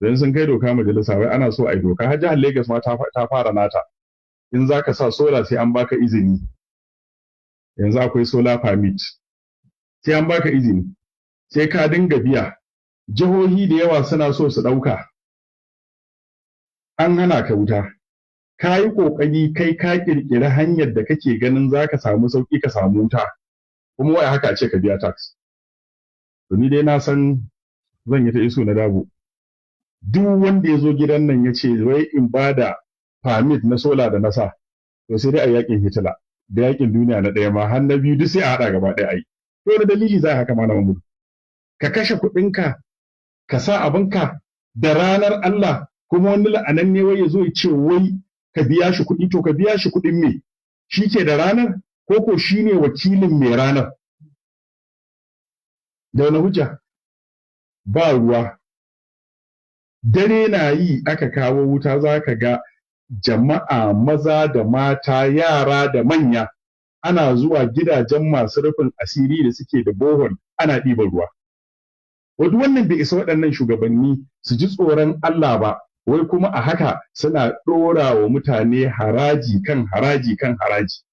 dan sun kai doka majalisa wai ana so a yi doka har jihar Lagos ma ta fara nata in za ka sa sola sai an baka izini yanzu akwai solar permit sai an baka izini sai ka dinga biya jihohi da yawa suna so su ɗauka an hana ka wuta ka yi ƙoƙari kai ka ƙirƙiri hanyar da kake ganin za ka samu sauƙi ka samu wuta kuma wai haka ce ka biya tax to ni dai na san zan yi ta iso na dabo duk wanda ya zo gidan nan ya ce wai in ba da permit na sola da na sa to sai dai a yakin Hitler da yakin duniya na ɗaya ma har na biyu duk sai a haɗa gaba ɗaya ai to wani dalili za a haka malamin mu ka kashe kuɗinka ka sa abinka da ranar Allah kuma wani la'anan ne wai ya zo ya ce wai ka biya shi kuɗi to ka biya shi kuɗin me shi ke da ranar ko shi ne wakilin mai ranar da wani hujja ba ruwa dare na yi aka kawo wuta za ka ga jama'a maza da mata yara da manya ana zuwa gidajen masu rufin asiri da suke da bohol ana ɗiban ruwa wadda wannan bai isa waɗannan shugabanni su ji tsoron Allah ba wai kuma a haka suna ɗora wa mutane haraji kan haraji kan haraji